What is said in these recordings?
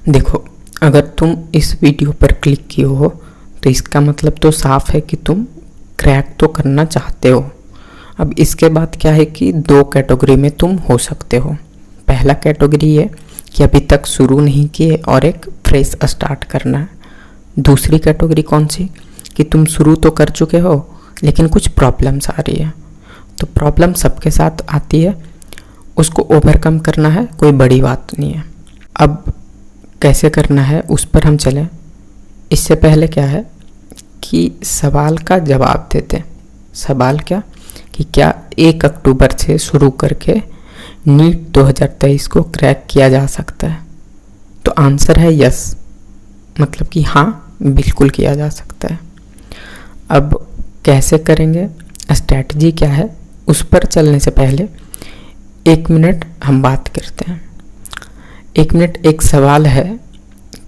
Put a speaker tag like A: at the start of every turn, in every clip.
A: देखो, अगर तुम इस वीडियो पर क्लिक किए हो तो इसका मतलब तो साफ है कि तुम क्रैक तो करना चाहते हो। अब इसके बाद क्या है कि दो कैटेगरी में तुम हो सकते हो। पहला कैटेगरी ये कि अभी तक शुरू नहीं किए और एक फ्रेश स्टार्ट करना है। दूसरी कैटेगरी कौन सी कि तुम शुरू तो कर चुके हो लेकिन कुछ प्रॉब्लम्स आ रही है। तो प्रॉब्लम सबके साथ आती है, उसको ओवरकम करना है, कोई बड़ी बात नहीं है। अब कैसे करना है उस पर हम चलें। इससे पहले क्या है कि सवाल का जवाब देते हैं। सवाल क्या कि क्या 1 अक्टूबर से शुरू करके नीट 2023 को क्रैक किया जा सकता है? तो आंसर है यस, मतलब कि हाँ, बिल्कुल किया जा सकता है। अब कैसे करेंगे, स्ट्रैटेजी क्या है, उस पर चलने से पहले 1 मिनट हम बात करते हैं। 1 मिनट एक सवाल है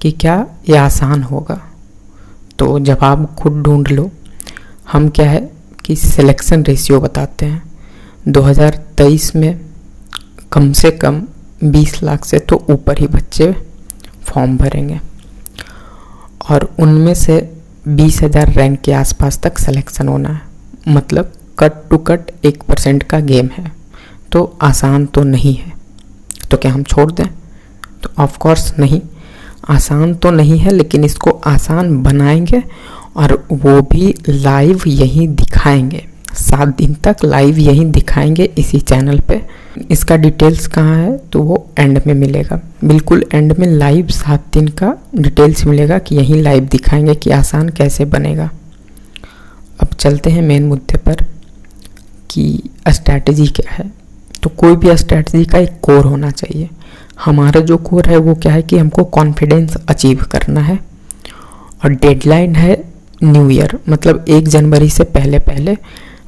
A: कि क्या ये आसान होगा? तो जवाब खुद ढूंढ लो। हम क्या है कि सिलेक्शन रेशियो बताते हैं। 2023 में कम से कम 20 लाख से तो ऊपर ही बच्चे फॉर्म भरेंगे और उनमें से 20,000 रैंक के आसपास तक सिलेक्शन होना है। मतलब कट टू कट 1% का गेम है, तो आसान तो नहीं है। तो क्या हम छोड़ दें? तो ऑफ कोर्स नहीं, आसान तो नहीं है, लेकिन इसको आसान बनाएंगे और वो भी लाइव यहीं दिखाएंगे। 7 दिन तक लाइव यहीं दिखाएंगे इसी चैनल पे। इसका डिटेल्स कहाँ है तो वो एंड में मिलेगा, बिल्कुल एंड में लाइव 7 दिन का डिटेल्स मिलेगा कि यहीं लाइव दिखाएंगे कि आसान कैसे बनेगा। अब चलते हैं मेन मुद्दे पर कि स्ट्रैटेजी क्या है। तो कोई भी स्ट्रैटेजी का एक कोर होना चाहिए। हमारा जो कोर है वो क्या है कि हमको कॉन्फिडेंस अचीव करना है और डेडलाइन है न्यू ईयर, मतलब 1 जनवरी से पहले पहले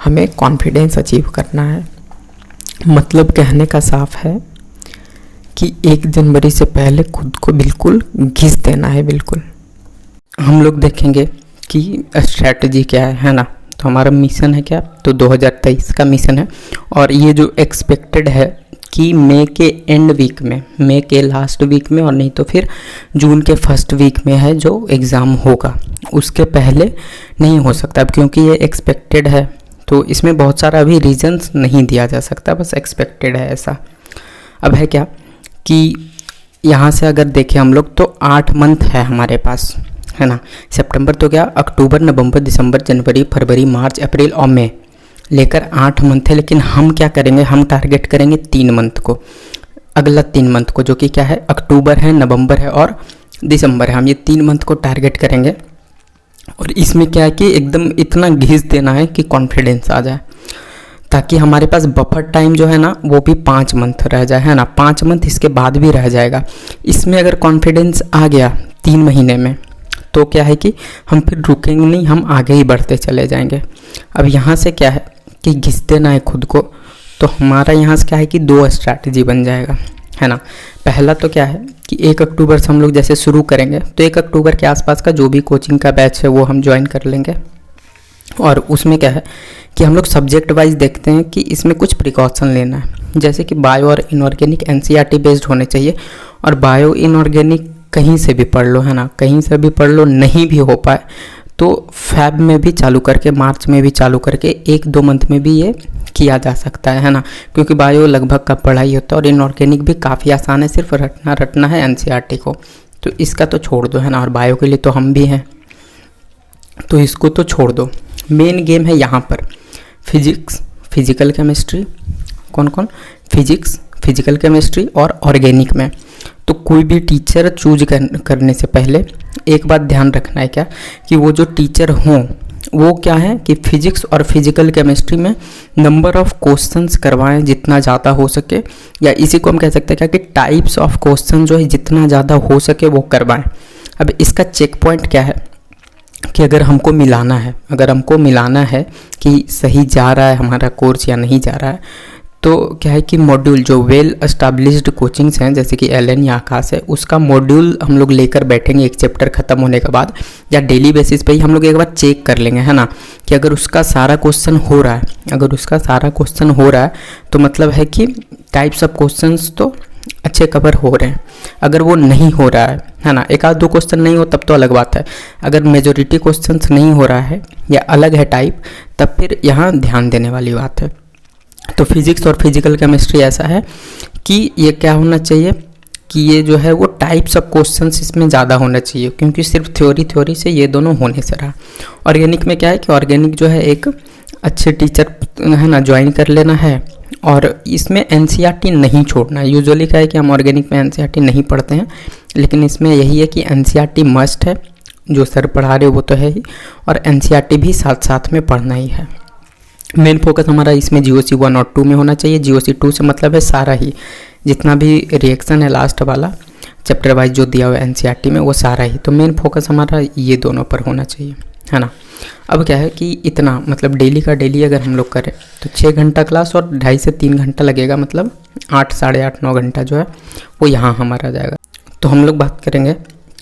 A: हमें कॉन्फिडेंस अचीव करना है। मतलब कहने का साफ है कि 1 जनवरी से पहले खुद को बिल्कुल घिस देना है। बिल्कुल हम लोग देखेंगे कि स्ट्रैटेजी क्या है ना। तो हमारा मिशन है क्या, तो 2023 का मिशन है और ये जो एक्सपेक्टेड है कि मई के एंड वीक में, मई के लास्ट वीक में और नहीं तो फिर जून के फर्स्ट वीक में है जो एग्ज़ाम होगा, उसके पहले नहीं हो सकता। अब क्योंकि ये एक्सपेक्टेड है तो इसमें बहुत सारा अभी रीजंस नहीं दिया जा सकता, बस एक्सपेक्टेड है ऐसा। अब है क्या कि यहाँ से अगर देखें हम लोग तो 8 मंथ है हमारे पास, है ना। सितंबर तो क्या, अक्टूबर, नवंबर, दिसंबर, जनवरी, फरवरी, मार्च, अप्रैल और मई लेकर 8 मंथ है। लेकिन हम क्या करेंगे, हम टारगेट करेंगे 3 मंथ को, अगला 3 मंथ को, जो कि क्या है अक्टूबर है, नवंबर है और दिसंबर है। हम ये 3 मंथ को टारगेट करेंगे और इसमें क्या है कि एकदम इतना घिस देना है कि कॉन्फिडेंस आ जाए, ताकि हमारे पास बफर टाइम जो है ना वो भी 5 मंथ रह जाए, है ना। 5 मंथ इसके बाद भी रह जाएगा। इसमें अगर कॉन्फिडेंस आ गया 3 महीने में तो क्या है कि हम फिर रुकेंगे नहीं, हम आगे ही बढ़ते चले जाएंगे। अब यहाँ से क्या है कि घिस देना है खुद को। तो हमारा यहाँ से क्या है कि 2 स्ट्रैटेजी बन जाएगा, है ना। पहला तो क्या है कि 1 अक्टूबर से हम लोग जैसे शुरू करेंगे तो 1 अक्टूबर के आसपास का जो भी कोचिंग का बैच है वो हम ज्वाइन कर लेंगे और उसमें क्या है कि हम लोग सब्जेक्ट वाइज देखते हैं कि इसमें कुछ प्रिकॉशन लेना है। जैसे कि बायो और इनऑर्गेनिक एनसीईआरटी बेस्ड होने चाहिए और बायो इनऑर्गेनिक कहीं से भी पढ़ लो, है ना, कहीं से भी पढ़ लो। नहीं भी हो पाए तो फैब में भी चालू करके, मार्च में भी चालू करके 1-2 मंथ में भी ये किया जा सकता है ना। क्योंकि बायो लगभग का पढ़ाई होता है और इनऑर्गेनिक भी काफ़ी आसान है, सिर्फ रटना है एनसीईआरटी को। तो इसका तो छोड़ दो, है ना। और बायो के लिए तो हम भी हैं, तो इसको तो छोड़ दो। मेन गेम है यहाँ पर फिजिक्स, फिजिकल केमिस्ट्री, कौन कौन, फिजिक्स, फिजिकल केमिस्ट्री और ऑर्गेनिक में। तो कोई भी टीचर चूज करने से पहले एक बात ध्यान रखना है क्या कि वो जो टीचर हों वो क्या है कि फिजिक्स और फिजिकल केमिस्ट्री में नंबर ऑफ क्वेश्चंस करवाएं जितना ज़्यादा हो सके, या इसी को हम कह सकते हैं क्या कि टाइप्स ऑफ क्वेश्चन जो है जितना ज़्यादा हो सके वो करवाएं। अब इसका चेक पॉइंट क्या है कि अगर हमको मिलाना है कि सही जा रहा है हमारा कोर्स या नहीं जा रहा है, तो क्या है कि मॉड्यूल जो वेल एस्टैब्लिश्ड कोचिंग्स हैं जैसे कि एलन या आकाश है, उसका मॉड्यूल हम लोग लेकर बैठेंगे एक चैप्टर ख़त्म होने के बाद, या डेली बेसिस पे ही हम लोग एक बार चेक कर लेंगे, है ना, कि अगर उसका सारा क्वेश्चन हो रहा है, तो मतलब है कि टाइप्स ऑफ क्वेश्चंस तो अच्छे कवर हो रहे हैं। अगर वो नहीं हो रहा है है ना। एक आध दो क्वेश्चन नहीं हो तब तो अलग बात है, अगर मेजोरिटी क्वेश्चंस नहीं हो रहा है या अलग है टाइप, तब फिर यहाँ ध्यान देने वाली बात है। तो फिजिक्स और फिजिकल केमिस्ट्री ऐसा है कि ये क्या होना चाहिए कि ये जो है वो टाइप्स ऑफ क्वेश्चंस इसमें ज़्यादा होना चाहिए, क्योंकि सिर्फ थ्योरी से ये दोनों होने से रहा। ऑर्गेनिक में क्या है कि ऑर्गेनिक जो है एक अच्छे टीचर है ना ज्वाइन कर लेना है, और इसमें एनसीईआरटी नहीं छोड़ना है। यूजुअली क्या है कि हम ऑर्गेनिक में एनसीईआरटी नहीं पढ़ते हैं, लेकिन इसमें यही है कि एनसीईआरटी मस्ट है, जो सर पढ़ा रहे हो वो तो है ही, और एनसीईआरटी भी साथ साथ में पढ़ना ही है। मेन फोकस हमारा इसमें जीओसी 1 और 2 में होना चाहिए। जीओसी 2 से मतलब है सारा ही जितना भी रिएक्शन है लास्ट वाला चैप्टर वाइज जो दिया हुआ है एनसीईआरटी में, वो सारा ही। तो मेन फोकस हमारा ये दोनों पर होना चाहिए, है ना। अब क्या है कि इतना मतलब डेली का डेली अगर हम लोग करें तो 6 घंटा क्लास और 2.5 से 3 घंटा लगेगा, मतलब 8 साढ़े 8 9 घंटा जो है वो यहाँ हमारा जाएगा। तो हम लोग बात करेंगे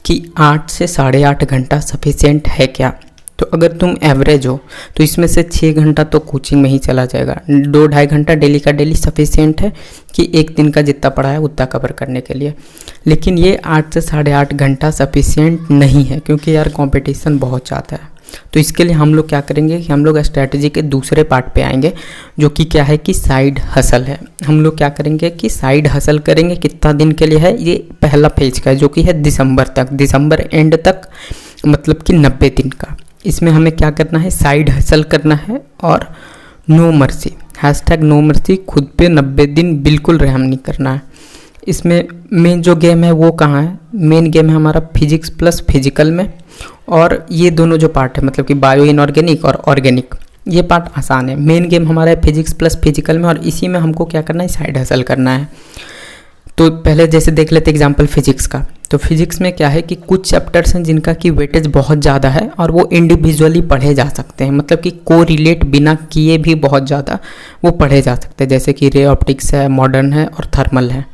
A: कि 8 से साढ़े 8 घंटा सफिशिएंट है क्या। तो अगर तुम एवरेज हो तो इसमें से 6 घंटा तो कोचिंग में ही चला जाएगा। 2-2.5 घंटा डेली का डेली सफिशिएंट है कि एक दिन का जितना पढ़ा है उतना कवर करने के लिए। लेकिन ये 8 से साढ़े 8 घंटा सफिशिएंट नहीं है, क्योंकि यार कंपटीशन बहुत ज़्यादा है। तो इसके लिए हम लोग क्या करेंगे कि हम लोग स्ट्रैटेजी के दूसरे पार्ट पे आएंगे, जो कि क्या है कि साइड हसल है। हम लोग क्या करेंगे कि साइड हसल करेंगे। कितना दिन के लिए है, ये पहला फेज का है, जो कि है दिसंबर तक, दिसंबर एंड तक, मतलब कि 90 दिन का। इसमें हमें क्या करना है, साइड हसल करना है और नो मर्सी, #नो मर्सी, खुद पे 90 दिन बिल्कुल रहम नहीं करना है। इसमें मेन जो गेम है वो कहाँ है, मेन गेम है हमारा फिजिक्स प्लस फिजिकल में। और ये दोनों जो पार्ट है मतलब कि बायो इनऑर्गेनिक और ऑर्गेनिक, ये पार्ट आसान है। मेन गेम हमारा है फिजिक्स प्लस फिजिकल में, और इसी में हमको क्या करना है, साइड हसल करना है। तो पहले जैसे देख लेते एग्जांपल फिजिक्स का। तो फिजिक्स में क्या है कि कुछ चैप्टर्स हैं जिनका कि वेटेज बहुत ज़्यादा है और वो इंडिविजुअली पढ़े जा सकते हैं, मतलब कि को रिलेट बिना किए भी बहुत ज़्यादा वो पढ़े जा सकते हैं, जैसे कि रे ऑप्टिक्स है, मॉडर्न है और थर्मल है।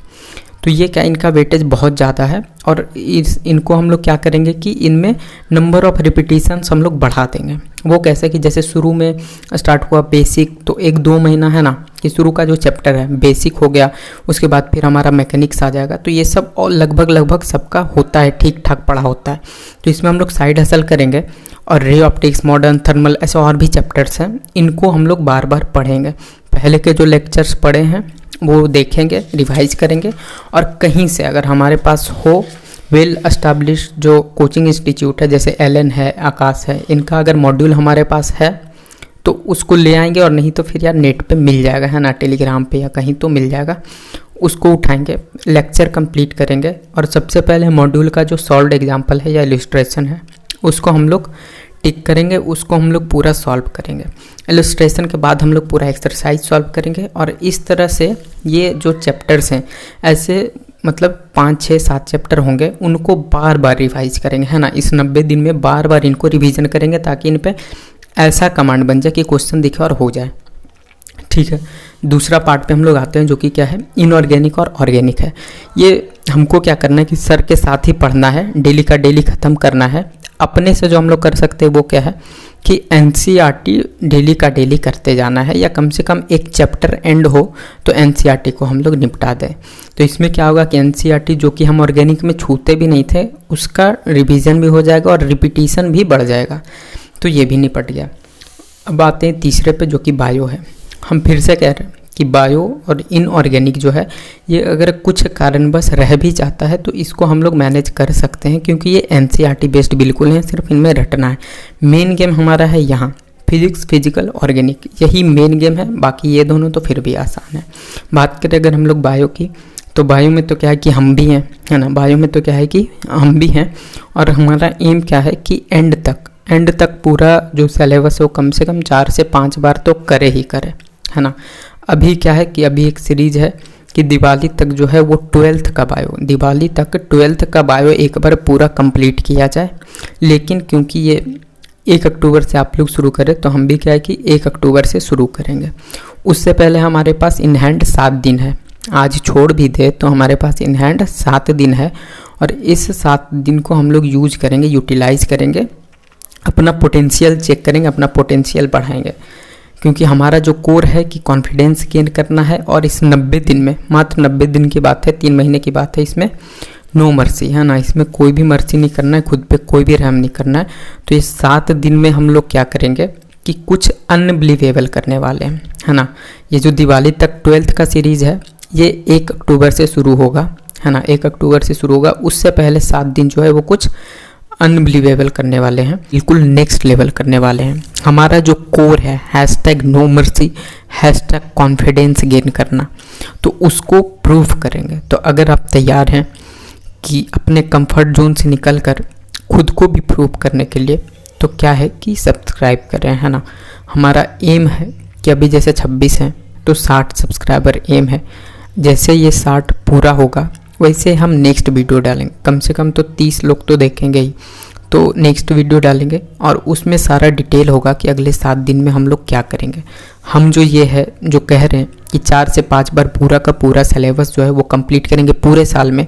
A: तो ये क्या, इनका वेटेज बहुत ज़्यादा है, और इनको हम लोग क्या करेंगे कि इनमें नंबर ऑफ रिपीटिशंस हम लोग बढ़ा देंगे। वो कैसे कि जैसे शुरू में स्टार्ट हुआ बेसिक, तो 1-2 महीना है ना कि शुरू का जो चैप्टर है बेसिक हो गया, उसके बाद फिर हमारा मैकेनिक्स आ जाएगा। तो ये सब और लगभग सबका होता है, ठीक ठाक पढ़ा होता है। तो इसमें हम लोग साइड हसल करेंगे, और रे ऑप्टिक्स, मॉडर्न, थर्मल, ऐसे और भी चैप्टर्स हैं, इनको हम लोग बार बार पढ़ेंगे। पहले के जो लेक्चर्स पढ़े हैं वो देखेंगे, रिवाइज करेंगे, और कहीं से अगर हमारे पास हो वेल एस्टैब्लिश्ड जो कोचिंग इंस्टीट्यूट है, जैसे एलन है, आकाश है, इनका अगर मॉड्यूल हमारे पास है तो उसको ले आएंगे, और नहीं तो फिर यार नेट पे मिल जाएगा, है ना, टेलीग्राम पे या कहीं तो मिल जाएगा, उसको उठाएंगे, लेक्चर कंप्लीट करेंगे। और सबसे पहले मॉड्यूल का जो सॉल्व्ड एग्जाम्पल है या इलस्ट्रेशन है उसको हम लोग टिक करेंगे, उसको हम लोग पूरा सॉल्व करेंगे। इलस्ट्रेशन के बाद हम लोग पूरा एक्सरसाइज सॉल्व करेंगे, और इस तरह से ये जो चैप्टर्स हैं ऐसे मतलब 5, 6, 7 चैप्टर होंगे, उनको बार बार रिवाइज करेंगे, है ना। इस 90 दिन में बार बार इनको रिवीजन करेंगे, ताकि इन पे ऐसा कमांड बन जाए कि क्वेश्चन दिखे और हो जाए, ठीक है। दूसरा पार्ट पे हम लोग आते हैं, जो कि क्या है, इनऑर्गेनिक और ऑर्गेनिक है। ये हमको क्या करना है कि सर के साथ ही पढ़ना है, डेली का डेली ख़त्म करना है। अपने से जो हम लोग कर सकते हैं वो क्या है कि एनसीईआरटी डेली का डेली करते जाना है, या कम से कम एक चैप्टर एंड हो तो एनसीईआरटी को हम लोग निपटा दें। तो इसमें क्या होगा कि एनसीईआरटी जो कि हम ऑर्गेनिक में छूते भी नहीं थे, उसका रिवीजन भी हो जाएगा और रिपीटिशन भी बढ़ जाएगा। तो ये भी निपट गया। अब आते हैं तीसरे पे, जो कि बायो है। हम फिर से कह रहे हैं कि बायो और इनऑर्गेनिक जो है, ये अगर कुछ कारणवश रह भी जाता है तो इसको हम लोग मैनेज कर सकते हैं, क्योंकि ये एनसीईआरटी बेस्ड बिल्कुल है, सिर्फ इनमें रटना है। मेन गेम हमारा है यहाँ फिजिक्स, फिजिकल, ऑर्गेनिक, यही मेन गेम है। बाकी ये दोनों तो फिर भी आसान है। बात करें अगर हम लोग बायो की, तो बायो में तो क्या है कि हम भी हैं, है ना। बायो में तो क्या है कि हम भी हैं, और हमारा एम क्या है कि एंड तक पूरा जो सिलेबस है वो कम से कम 4 से 5 बार तो करे ही करे, है ना। अभी क्या है कि अभी एक सीरीज है कि दिवाली तक जो है वो 12th का बायो, दिवाली तक 12th का बायो एक बार पूरा कंप्लीट किया जाए। लेकिन क्योंकि ये 1 अक्टूबर से आप लोग शुरू करें, तो हम भी क्या है कि 1 अक्टूबर से शुरू करेंगे। उससे पहले हमारे पास इन हैंड 7 दिन है, आज छोड़ भी दे तो हमारे पास इन हैंड 7 दिन है, और इस 7 दिन को हम लोग यूज करेंगे, यूटिलाइज करेंगे, अपना पोटेंशियल चेक करेंगे, अपना पोटेंशियल बढ़ाएंगे। क्योंकि हमारा जो कोर है कि कॉन्फिडेंस गेन करना है, और इस 90 दिन में, मात्र 90 दिन की बात है, 3 महीने की बात है इसमें, नो मर्सी, है ना। इसमें कोई भी मर्सी नहीं करना है, खुद पे कोई भी रहम नहीं करना है। तो ये 7 दिन में हम लोग क्या करेंगे कि कुछ अनबिलीवेबल करने वाले हैं, है ना। ये जो दिवाली तक 12th का सीरीज़ है ये 1 अक्टूबर से शुरू होगा, है ना। 1 अक्टूबर से शुरू होगा। उससे पहले 7 दिन जो है वो कुछ अनबिलीवेबल करने वाले हैं, बिल्कुल नेक्स्ट लेवल करने वाले हैं। हमारा जो कोर है #नो मर्सी #कॉन्फिडेंस गेन करना, तो उसको प्रूव करेंगे। तो अगर आप तैयार हैं कि अपने कंफर्ट जोन से निकलकर खुद को भी प्रूव करने के लिए, तो क्या है कि सब्सक्राइब करें, है ना। हमारा एम है कि अभी जैसे 26 हैं तो 60 सब्सक्राइबर एम है। जैसे ये 60 पूरा होगा वैसे हम नेक्स्ट वीडियो डालेंगे, कम से कम तो 30 लोग तो देखेंगे ही। तो नेक्स्ट वीडियो डालेंगे और उसमें सारा डिटेल होगा कि अगले 7 दिन में हम लोग क्या करेंगे। हम जो ये है जो कह रहे हैं कि 4 से 5 बार पूरा का पूरा सिलेबस जो है वो कंप्लीट करेंगे पूरे साल में।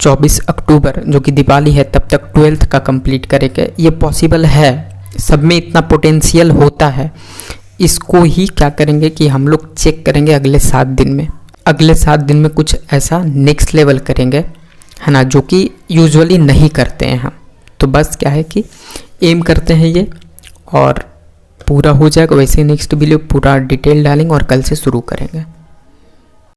A: 24 अक्टूबर जो कि दिवाली है तब तक 12th का कंप्लीट करेंगे। ये पॉसिबल है, सब में इतना पोटेंशियल होता है। इसको ही क्या करेंगे कि हम लोग चेक करेंगे अगले 7 दिन में। अगले 7 दिन में कुछ ऐसा नेक्स्ट लेवल करेंगे, है ना, जो कि यूजुअली नहीं करते हैं हम। तो बस क्या है कि एम करते हैं ये और पूरा हो जाएगा। वैसे नेक्स्ट वीडियो पूरा डिटेल डालेंगे और कल से शुरू करेंगे।